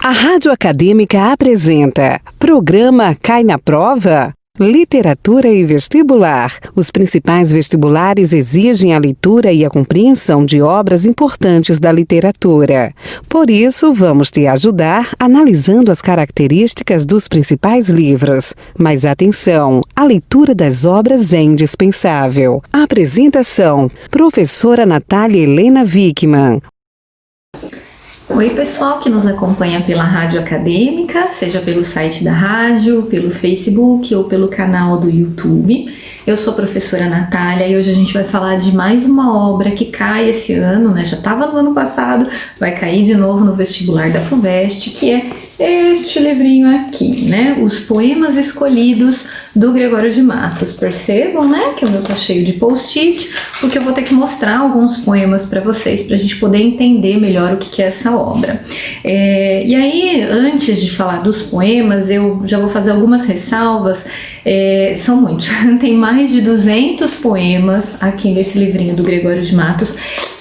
A Rádio Acadêmica apresenta Programa Cai na Prova? Literatura e Vestibular. Os principais vestibulares exigem a leitura e a compreensão de obras importantes da literatura. Por isso, vamos te ajudar analisando as características dos principais livros. Mas atenção, a leitura das obras é indispensável. A apresentação: Professora Natália Helena Wickman. Oi pessoal que nos acompanha pela Rádio Acadêmica, seja pelo site da rádio, pelo Facebook ou pelo canal do YouTube. Eu sou a professora Natália e hoje a gente vai falar de mais uma obra que cai esse ano, né? Já estava no ano passado, vai cair de novo no vestibular da FUVEST, que é este livrinho aqui, né? Os Poemas Escolhidos, do Gregório de Matos. Percebam, né, que o meu tá cheio de post-it, porque eu vou ter que mostrar alguns poemas para vocês, para a gente poder entender melhor o que é essa obra. E aí, antes de falar dos poemas, eu já vou fazer algumas ressalvas. São muitos, tem mais de 200 poemas aqui nesse livrinho do Gregório de Matos.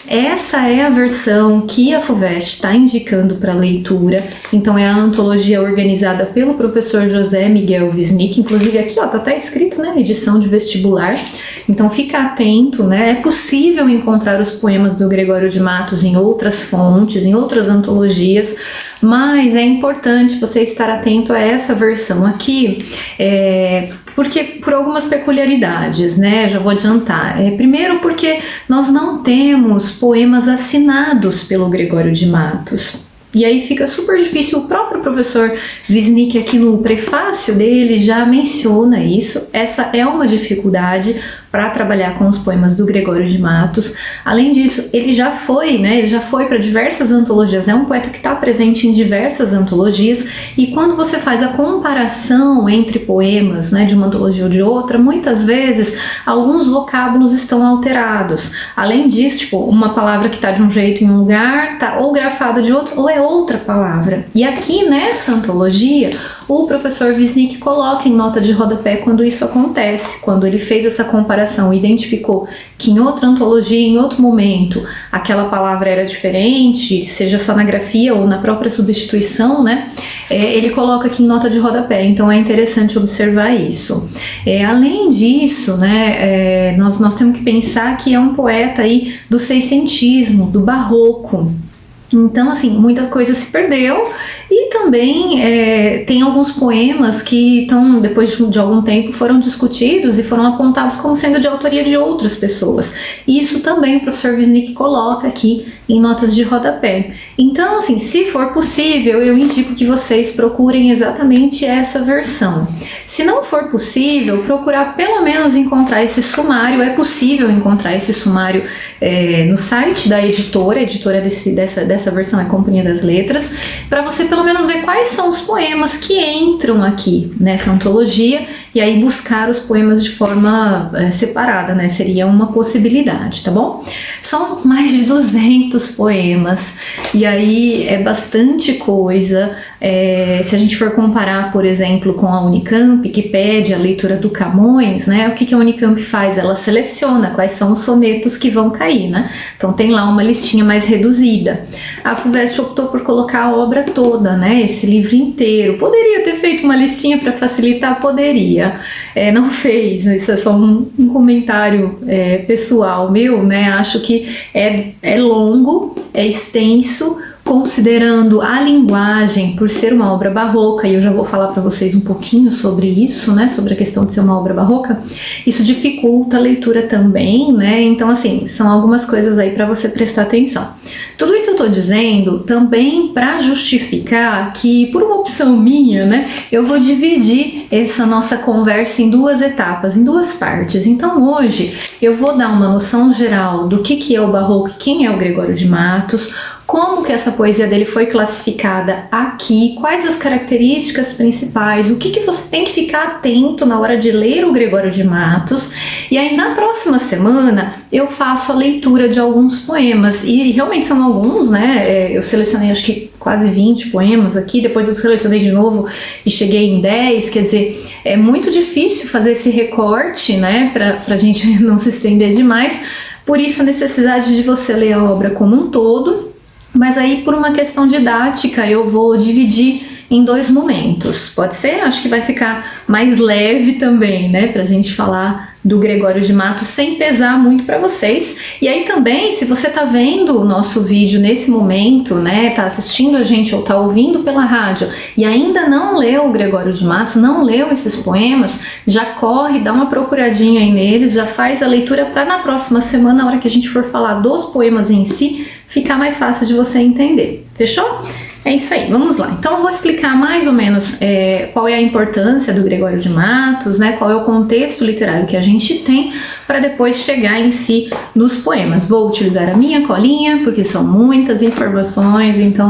Essa é a versão que a FUVEST está indicando para leitura, então é a antologia organizada pelo professor José Miguel Wisnik, inclusive aqui ó, tá até escrito, né, edição de vestibular, então fica atento, né, é possível encontrar os poemas do Gregório de Matos em outras fontes, em outras antologias, mas é importante você estar atento a essa versão aqui, porque por algumas peculiaridades, né? Já vou adiantar. Primeiro porque nós não temos poemas assinados pelo Gregório de Matos. E aí fica super difícil, o próprio professor Wisnik aqui no prefácio dele já menciona isso, essa é uma dificuldade para trabalhar com os poemas do Gregório de Matos. Além disso, ele já foi para diversas antologias, é um poeta que está presente em diversas antologias, e quando você faz a comparação entre poemas, né, de uma antologia ou de outra, muitas vezes alguns vocábulos estão alterados. Além disso, tipo, uma palavra que está de um jeito em um lugar, tá ou grafada de outro, ou é outra palavra. E aqui nessa antologia, o professor Wisnik coloca em nota de rodapé quando isso acontece, quando ele fez essa comparação, identificou que em outra antologia, em outro momento, aquela palavra era diferente, seja só na grafia ou na própria substituição, né? Ele coloca aqui em nota de rodapé, então é interessante observar isso. Além disso, né, nós temos que pensar que é um poeta aí do seiscentismo, do barroco. Então, assim, muitas coisas se perdeu e também tem alguns poemas que depois de algum tempo foram discutidos e foram apontados como sendo de autoria de outras pessoas. E isso também o professor Wisnik coloca aqui em notas de rodapé. Então, assim, se for possível, eu indico que vocês procurem exatamente essa versão. Se não for possível, procurar pelo menos encontrar esse sumário. É possível encontrar esse sumário no site da editora. A editora dessa versão é a Companhia das Letras, para você pelo menos ver quais são os poemas que entram aqui nessa antologia e aí buscar os poemas de forma separada, né? Seria uma possibilidade, tá bom? São mais de 200 poemas e aí é bastante coisa. Se a gente for comparar, por exemplo, com a Unicamp, que pede a leitura do Camões, né? O que a Unicamp faz? Ela seleciona quais são os sonetos que vão cair, né? Então tem lá uma listinha mais reduzida. A FUVEST optou por colocar a obra toda, né? Esse livro inteiro. Poderia ter feito uma listinha para facilitar? Poderia. Não fez, isso é só um comentário pessoal meu, né? Acho que é longo, é extenso, considerando a linguagem, por ser uma obra barroca, e eu já vou falar para vocês um pouquinho sobre isso, né, sobre a questão de ser uma obra barroca, isso dificulta a leitura também, né, então assim, são algumas coisas aí para você prestar atenção. Tudo isso eu tô dizendo também para justificar que, por uma opção minha, né, eu vou dividir essa nossa conversa em duas etapas, em duas partes. Então hoje eu vou dar uma noção geral do que é o barroco, quem é o Gregório de Matos, como que essa poesia dele foi classificada aqui, quais as características principais, o que você tem que ficar atento na hora de ler o Gregório de Matos. E aí na próxima semana eu faço a leitura de alguns poemas, e realmente são alguns, né, eu selecionei acho que quase 20 poemas aqui, depois eu selecionei de novo e cheguei em 10, quer dizer, é muito difícil fazer esse recorte, né, pra gente não se estender demais, por isso a necessidade de você ler a obra como um todo, Mas aí, por uma questão didática, eu vou dividir em 2 momentos. Pode ser? Acho que vai ficar mais leve também, né? Pra gente falar do Gregório de Matos sem pesar muito para vocês. E aí também, se você tá vendo o nosso vídeo nesse momento, né, tá assistindo a gente ou tá ouvindo pela rádio e ainda não leu o Gregório de Matos, não leu esses poemas, já corre, dá uma procuradinha aí neles, já faz a leitura para na próxima semana, na hora que a gente for falar dos poemas em si, ficar mais fácil de você entender. Fechou? É isso aí, vamos lá. Então eu vou explicar mais ou menos qual é a importância do Gregório de Matos, né? Qual é o contexto literário que a gente tem para depois chegar em si nos poemas. Vou utilizar a minha colinha, porque são muitas informações, então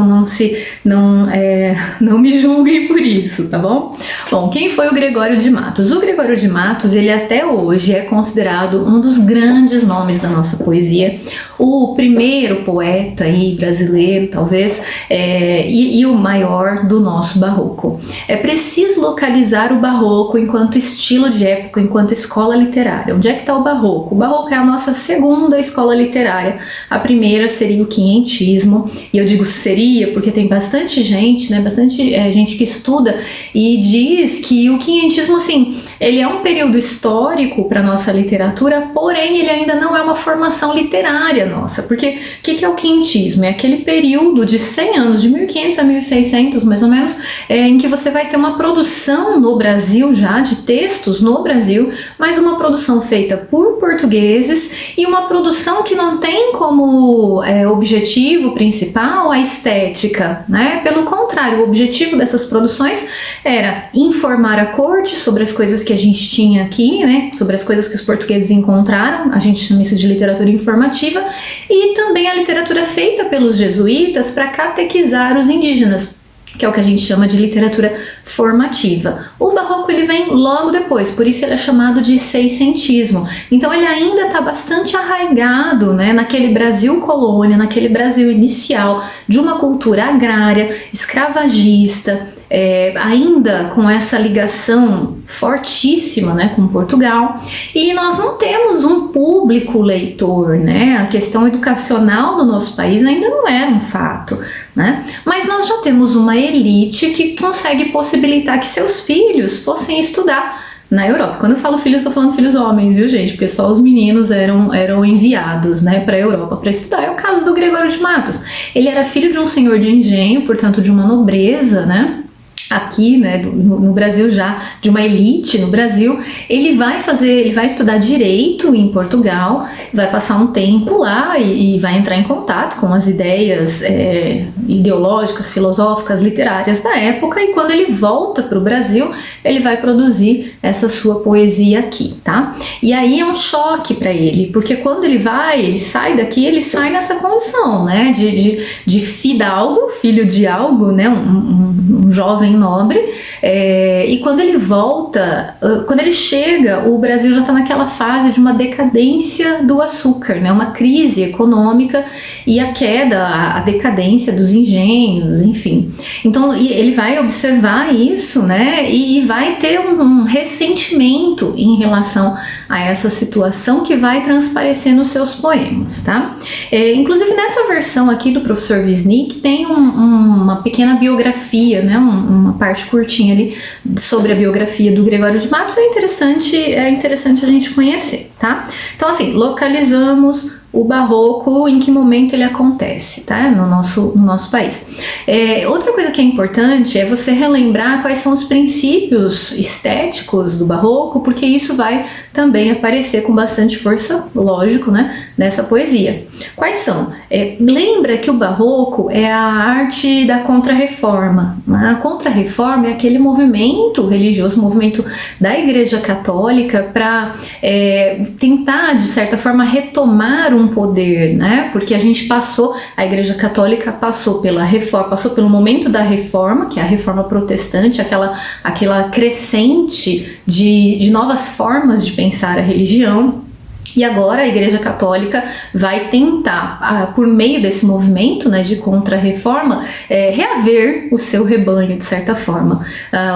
não me julguem por isso, tá bom? Bom, quem foi o Gregório de Matos? O Gregório de Matos, ele até hoje é considerado um dos grandes nomes da nossa poesia, o primeiro poeta aí brasileiro, talvez, e o maior do nosso barroco. É preciso localizar o barroco enquanto estilo de época, enquanto escola literária. Onde é que está o barroco? O barroco é a nossa segunda escola literária. A primeira seria o quinhentismo, e eu digo seria porque tem bastante gente, né, gente que estuda e diz que o quinhentismo, assim, ele é um período histórico para nossa literatura, porém ele ainda não é uma formação literária nossa, porque o que é o quinhentismo? É aquele período de 100 anos, de 1500 a 1600 mais ou menos, em que você vai ter uma produção no Brasil já, de textos no Brasil, mas uma produção feita por portugueses e uma produção que não tem como objetivo principal a estética, né? Pelo contrário, o objetivo dessas produções era informar a corte sobre as coisas que a gente tinha aqui, né? Sobre as coisas que os portugueses encontraram, a gente chama isso de literatura informativa, e também a literatura feita pelos jesuítas para catequizar os indígenas, que é o que a gente chama de literatura formativa. O barroco ele vem logo depois, por isso ele é chamado de seiscentismo. Então ele ainda está bastante arraigado, né, naquele Brasil colônia, naquele Brasil inicial de uma cultura agrária, escravagista, ainda com essa ligação fortíssima, né, com Portugal, e nós não temos um público leitor, né, a questão educacional no nosso país ainda não era um fato, né, mas nós já temos uma elite que consegue possibilitar que seus filhos fossem estudar na Europa. Quando eu falo filhos, estou falando filhos homens, viu, gente? Porque só os meninos eram enviados, né, para a Europa para estudar. É o caso do Gregório de Matos. Ele era filho de um senhor de engenho, portanto de uma nobreza, né, aqui, né, no Brasil já, de uma elite no Brasil. Ele vai estudar direito em Portugal, vai passar um tempo lá e vai entrar em contato com as ideias ideológicas, filosóficas, literárias da época, e quando ele volta para o Brasil, ele vai produzir essa sua poesia aqui, tá? E aí é um choque para ele, porque quando ele sai daqui, ele sai nessa condição, né, de fidalgo, filho de algo, né, um jovem nobre, e quando ele volta, quando ele chega, o Brasil já está naquela fase de uma decadência do açúcar, né, uma crise econômica e a queda, a decadência dos engenhos, enfim. Então ele vai observar isso, né, e vai ter um ressentimento em relação a essa situação que vai transparecer nos seus poemas, tá? Inclusive nessa versão aqui do professor Wisnik tem uma pequena biografia, né, uma parte curtinha ali sobre a biografia do Gregório de Matos. É interessante a gente conhecer, tá? Então assim, localizamos o barroco, em que momento ele acontece, tá? No nosso país. Outra coisa que é importante é você relembrar quais são os princípios estéticos do barroco, porque isso vai também aparecer com bastante força, lógico, né, nessa poesia. Quais são? Lembra que o barroco é a arte da Contra-Reforma. A Contra-Reforma é aquele movimento religioso, movimento da Igreja Católica para tentar, de certa forma, retomar um poder, né? Porque a Igreja Católica passou pela reforma, passou pelo momento da reforma, que é a reforma protestante, aquela crescente de novas formas de pensar a religião. E agora a Igreja Católica vai tentar, por meio desse movimento, né, de contra-reforma, reaver o seu rebanho, de certa forma.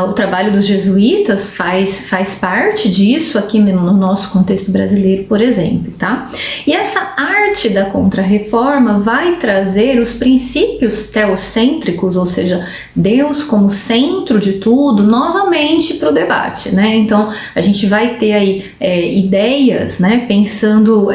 O trabalho dos jesuítas faz parte disso aqui no nosso contexto brasileiro, por exemplo, tá? E essa arte da contra-reforma vai trazer os princípios teocêntricos, ou seja, Deus como centro de tudo, novamente para o debate, né? Então, a gente vai ter aí ideias, né, pensando,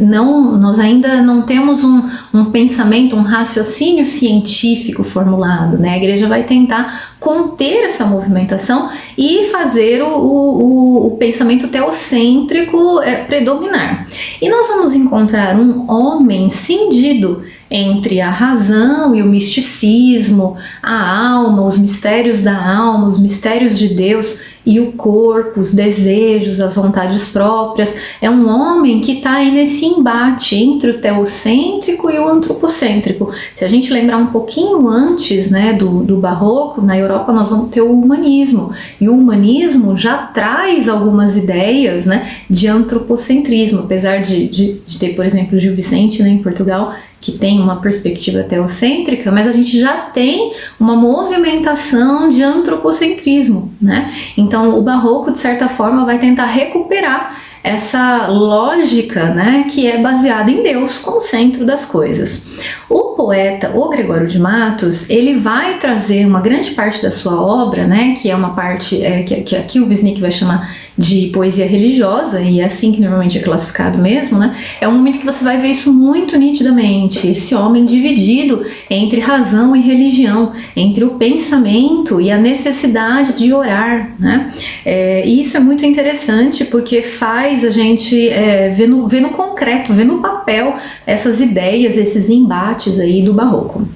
nós ainda não temos um pensamento, um raciocínio científico formulado, né? A igreja vai tentar conter essa movimentação e fazer o pensamento teocêntrico predominar. E nós vamos encontrar um homem cindido entre a razão e o misticismo, a alma, os mistérios da alma, os mistérios de Deus e o corpo, os desejos, as vontades próprias. É um homem que está aí nesse embate entre o teocêntrico e o antropocêntrico. Se a gente lembrar um pouquinho antes, né, do barroco, na Europa nós vamos ter o humanismo, e o humanismo já traz algumas ideias, né, de antropocentrismo, apesar de ter, por exemplo, Gil Vicente, né, em Portugal, que tem uma perspectiva teocêntrica, mas a gente já tem uma movimentação de antropocentrismo, né? Então o barroco, de certa forma, vai tentar recuperar essa lógica, né, que é baseada em Deus como centro das coisas. O poeta, o Gregório de Matos, ele vai trazer uma grande parte da sua obra, né, que é uma parte que aqui o Wisnik vai chamar de poesia religiosa, e é assim que normalmente é classificado mesmo, né? É um momento que você vai ver isso muito nitidamente, esse homem dividido entre razão e religião, entre o pensamento e a necessidade de orar, né? E isso é muito interessante porque faz a gente ver no concreto, ver no papel essas ideias, esses embates aí do barroco.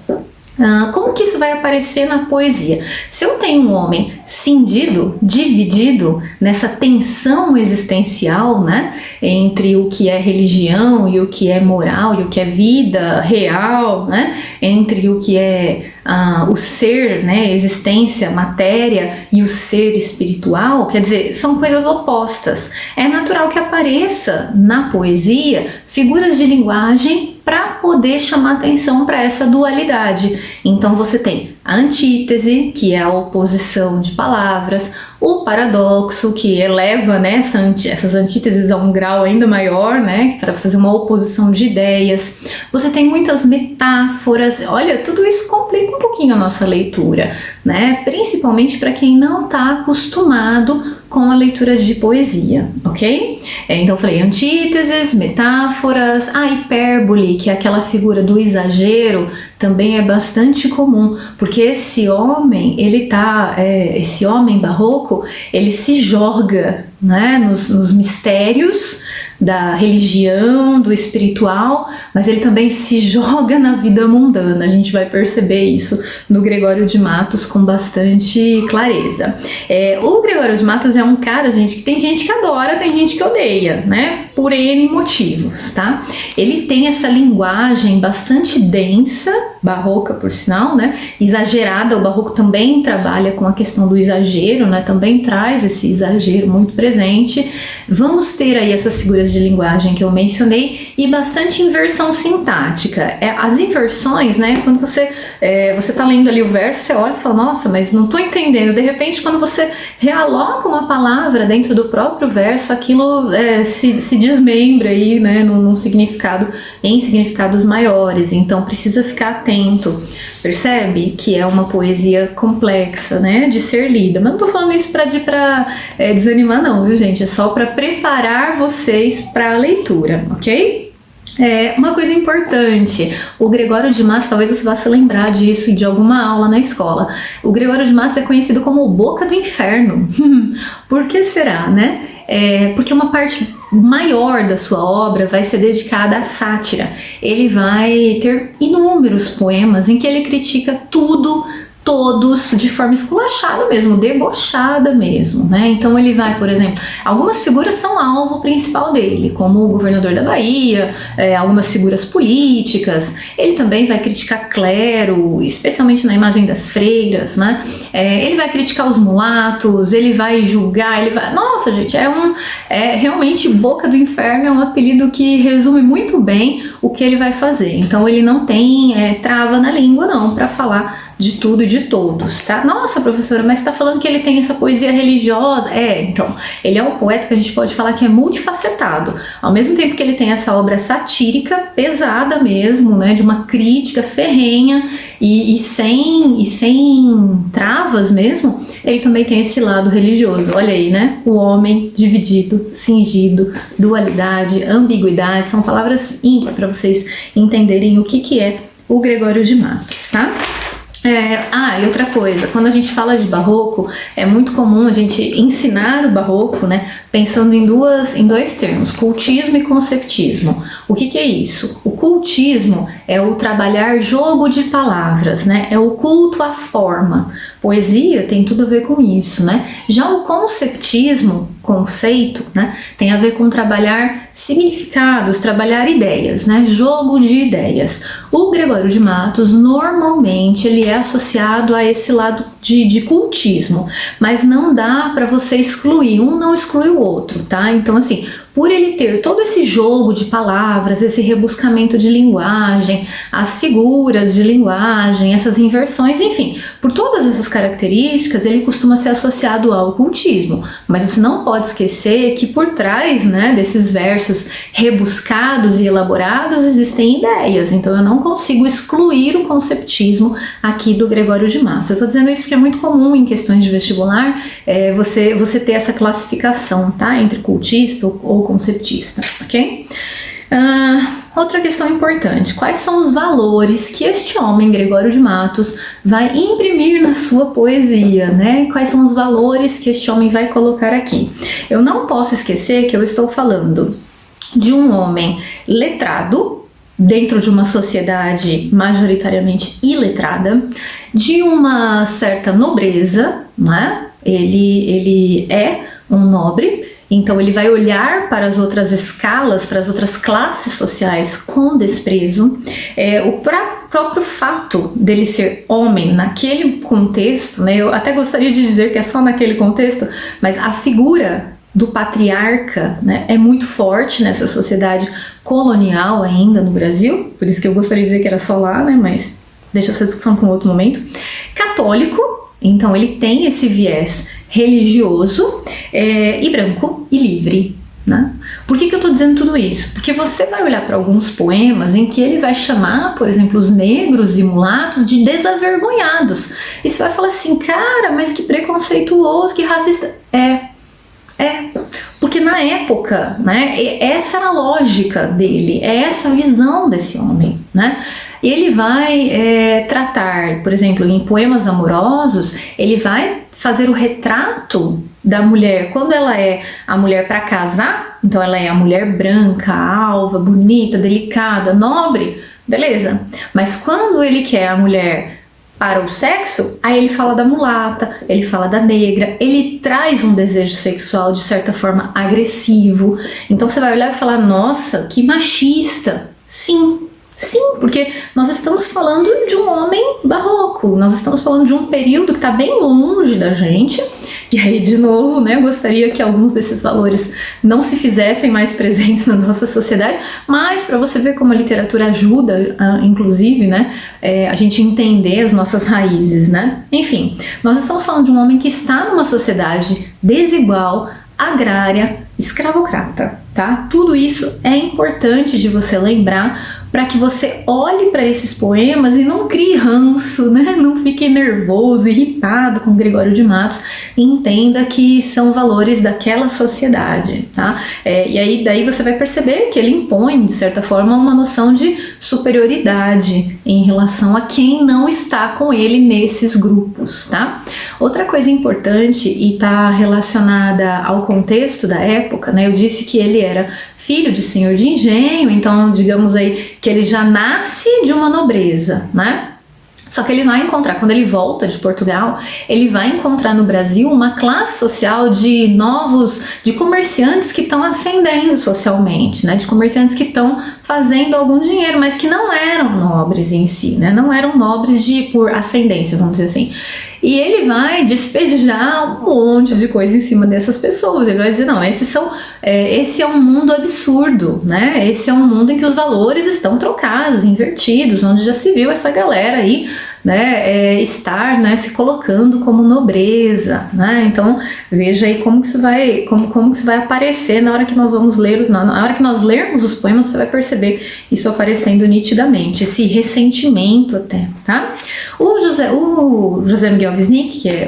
Como que isso vai aparecer na poesia? Se eu tenho um homem cindido, dividido nessa tensão existencial, né, entre o que é religião e o que é moral e o que é vida real, né, entre o que é o ser, né, existência, matéria e o ser espiritual, quer dizer, são coisas opostas. É natural que apareça na poesia figuras de linguagem para poder chamar atenção para essa dualidade. Então você tem a antítese, que é a oposição de palavras, o paradoxo, que eleva, né, essas antíteses a um grau ainda maior, né, para fazer uma oposição de ideias. Você tem muitas metáforas. Olha, tudo isso complica um pouquinho a nossa leitura, né, principalmente para quem não está acostumado com a leitura de poesia, ok? Então eu falei antíteses, metáforas, a hipérbole, que é aquela figura do exagero, também é bastante comum, porque esse homem, esse homem barroco, ele se joga, né, nos mistérios da religião, do espiritual, mas ele também se joga na vida mundana. A gente vai perceber isso no Gregório de Matos com bastante clareza. O Gregório de Matos é um cara, gente, que tem gente que adora, tem gente que odeia, né? Por N motivos, tá? Ele tem essa linguagem bastante densa, barroca por sinal, né? Exagerada. O barroco também trabalha com a questão do exagero, né? Também traz esse exagero muito presente. Vamos ter aí essas figuras de linguagem que eu mencionei e bastante inversão sintática. As inversões, né? Quando você tá lendo ali o verso, você olha e fala, nossa, mas não tô entendendo. De repente, quando você realoca uma palavra dentro do próprio verso, aquilo se desmembra aí, né? Num significado, em significados maiores. Então, precisa ficar atento. Percebe que é uma poesia complexa, né? De ser lida. Mas não tô falando isso pra desanimar, não, viu, gente? É só para preparar vocês para a leitura, ok? Uma coisa importante, o Gregório de Matos, talvez você vá se lembrar disso de alguma aula na escola. O Gregório de Matos é conhecido como o Boca do Inferno. Por que será, né? Porque uma parte maior da sua obra vai ser dedicada à sátira. Ele vai ter inúmeros poemas em que ele critica tudo todos de forma esculachada mesmo, debochada mesmo, né? Então ele vai, por exemplo, algumas figuras são alvo principal dele, como o governador da Bahia, algumas figuras políticas. Ele também vai criticar clero, especialmente na imagem das freiras, né? Ele vai criticar os mulatos, ele vai julgar, ele vai... Nossa, gente, realmente Boca do Inferno é um apelido que resume muito bem o que ele vai fazer. Então ele não tem trava na língua não para falar de tudo e de todos, tá? Nossa, professora, mas você tá falando que ele tem essa poesia religiosa? Então, ele é um poeta que a gente pode falar que é multifacetado. Ao mesmo tempo que ele tem essa obra satírica, pesada mesmo, né? De uma crítica ferrenha e sem travas mesmo, ele também tem esse lado religioso. Olha aí, né? O homem dividido, cingido, dualidade, ambiguidade, são palavras ímpares para vocês entenderem o que é o Gregório de Matos, tá? E outra coisa, quando a gente fala de barroco, é muito comum a gente ensinar o barroco, né, pensando em dois termos, cultismo e conceptismo. O que é isso? O cultismo é o trabalhar jogo de palavras, né, é o culto à forma. Poesia tem tudo a ver com isso, né? Já o conceptismo, conceito, né, tem a ver com trabalhar significados, trabalhar ideias, né, jogo de ideias. O Gregório de Matos, normalmente, ele é associado a esse lado de cultismo, mas não dá para você excluir, um não exclui o outro, tá? Então, assim, por ele ter todo esse jogo de palavras, esse rebuscamento de linguagem, as figuras de linguagem, essas inversões, enfim, por todas essas características, ele costuma ser associado ao cultismo. Mas você não pode esquecer que por trás, né, desses versos rebuscados e elaborados existem ideias. Então eu não consigo excluir o conceptismo aqui do Gregório de Matos. Eu estou dizendo isso porque é muito comum em questões de vestibular você ter essa classificação, tá, entre cultista ou conceptista, ok? Outra questão importante, quais são os valores que este homem, Gregório de Matos, vai imprimir na sua poesia, né? Quais são os valores que este homem vai colocar aqui? Eu não posso esquecer que eu estou falando de um homem letrado, dentro de uma sociedade majoritariamente iletrada, de uma certa nobreza, né? Ele é um nobre, então ele vai olhar para as outras escalas, para as outras classes sociais com desprezo. O próprio fato dele ser homem naquele contexto, né, eu até gostaria de dizer que é só naquele contexto, mas a figura do patriarca, né, é muito forte nessa sociedade colonial ainda no Brasil, por isso que eu gostaria de dizer que era só lá, né, mas deixa essa discussão para um outro momento. Católico, então ele tem esse viés religioso, e branco e livre, né? Por que eu tô dizendo tudo isso? Porque você vai olhar para alguns poemas em que ele vai chamar, por exemplo, os negros e mulatos de desavergonhados. E você vai falar assim, cara, mas que preconceituoso, que racista. Porque na época, né, essa era a lógica dele, é essa a visão desse homem, né? Ele vai tratar, por exemplo, em poemas amorosos, ele vai fazer o retrato da mulher, quando ela é a mulher para casar, então ela é a mulher branca, alva, bonita, delicada, nobre, beleza. Mas quando ele quer a mulher para o sexo, aí ele fala da mulata, ele fala da negra, ele traz um desejo sexual de certa forma agressivo. Então você vai olhar e falar, nossa, que machista. Sim, porque nós estamos falando de um homem barroco, nós estamos falando de um período que está bem longe da gente, e aí de novo, né, eu gostaria que alguns desses valores não se fizessem mais presentes na nossa sociedade, mas para você ver como a literatura ajuda, inclusive, né, a gente entender as nossas raízes, né. Enfim, nós estamos falando de um homem que está numa sociedade desigual, agrária, escravocrata, tá? Tudo isso é importante de você lembrar para que você olhe para esses poemas e não crie ranço, né? Não fique nervoso, irritado com Gregório de Matos e entenda que são valores daquela sociedade, tá? E aí daí você vai perceber que ele impõe, de certa forma, uma noção de superioridade em relação a quem não está com ele nesses grupos, tá? Outra coisa importante e está relacionada ao contexto da época, né? Eu disse que ele era filho de senhor de engenho, então digamos aí que ele já nasce de uma nobreza, né? Só que ele vai encontrar, quando ele volta de Portugal, ele vai encontrar no Brasil uma classe social de comerciantes que estão ascendendo socialmente, né? De comerciantes que estão fazendo algum dinheiro, mas que não eram nobres em si, né? Não eram nobres por ascendência, vamos dizer assim. E ele vai despejar um monte de coisa em cima dessas pessoas. Ele vai dizer, não, esse é um mundo absurdo, né? Esse é um mundo em que os valores estão trocados, invertidos, onde já se viu essa galera aí, né, estar, né, se colocando como nobreza, né? Então veja aí como que isso vai aparecer na hora que nós vamos ler, na hora que nós lermos os poemas, você vai perceber isso aparecendo nitidamente, esse ressentimento até, tá? O José Miguel Wisnik, que é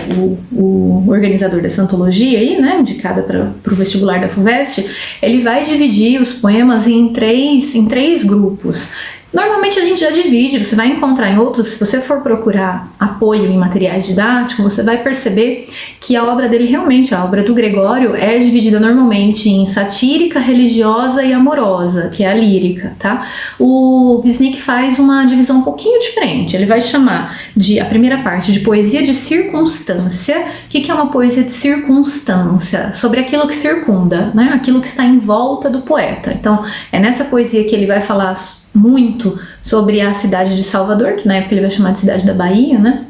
o organizador dessa antologia aí, né, indicada para o vestibular da FUVEST, ele vai dividir os poemas em três grupos. Normalmente a gente já divide, você vai encontrar em outros, se você for procurar apoio em materiais didáticos, você vai perceber que a obra dele realmente, a obra do Gregório, é dividida normalmente em satírica, religiosa e amorosa, que é a lírica, tá? O Wisnik faz uma divisão um pouquinho diferente, ele vai chamar a primeira parte de poesia de circunstância. O que é uma poesia de circunstância? Sobre aquilo que circunda, né? Aquilo que está em volta do poeta. Então, é nessa poesia que ele vai falar muito sobre a cidade de Salvador, que na época ele vai chamar de cidade da Bahia, né?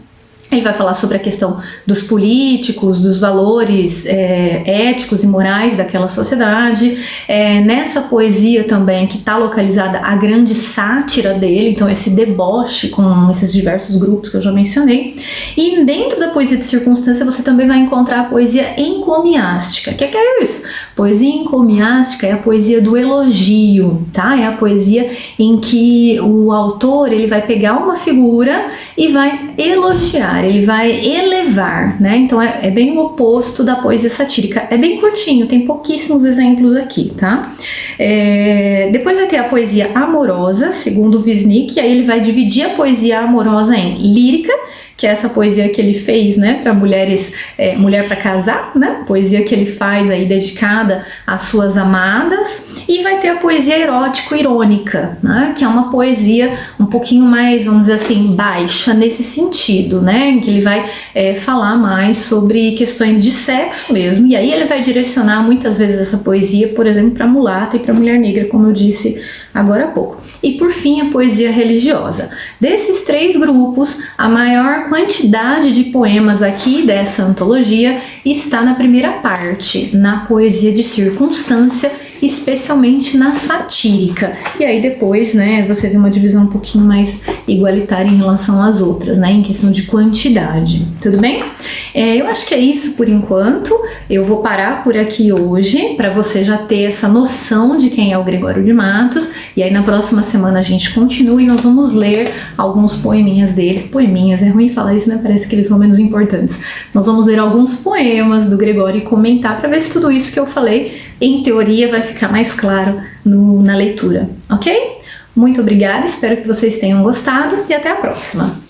Ele vai falar sobre a questão dos políticos, dos valores éticos e morais daquela sociedade. Nessa poesia também que está localizada a grande sátira dele, então esse deboche com esses diversos grupos que eu já mencionei. E dentro da poesia de circunstância você também vai encontrar a poesia encomiástica. O que é isso? Poesia encomiástica é a poesia do elogio, tá? É a poesia em que o autor ele vai pegar uma figura e vai elogiar, ele vai elevar, né? Então é bem o oposto da poesia satírica. É bem curtinho, tem pouquíssimos exemplos aqui, tá? Depois vai ter a poesia amorosa, segundo o Wisnik, e aí ele vai dividir a poesia amorosa em lírica, que é essa poesia que ele fez, né, para mulheres, mulher para casar, né, poesia que ele faz aí dedicada às suas amadas, e vai ter a poesia erótico-irônica, né, que é uma poesia um pouquinho mais, vamos dizer assim, baixa nesse sentido, né, em que ele vai falar mais sobre questões de sexo mesmo, e aí ele vai direcionar muitas vezes essa poesia, por exemplo, para mulata e para mulher negra, como eu disse agora há pouco. E por fim, a poesia religiosa. Desses três grupos, a maior quantidade de poemas aqui dessa antologia está na primeira parte, na poesia de circunstância, especialmente na satírica. E aí depois, né, você vê uma divisão um pouquinho mais igualitária em relação às outras, né, em questão de quantidade. Tudo bem? Eu acho que é isso por enquanto. Eu vou parar por aqui hoje, para você já ter essa noção de quem é o Gregório de Matos, e aí na próxima semana a gente continua e nós vamos ler alguns poeminhas dele. Poeminhas, é ruim falar isso, né? Parece que eles são menos importantes. Nós vamos ler alguns poemas do Gregório e comentar para ver se tudo isso que eu falei, em teoria, vai ficar mais claro na leitura, ok? Muito obrigada, espero que vocês tenham gostado e até a próxima!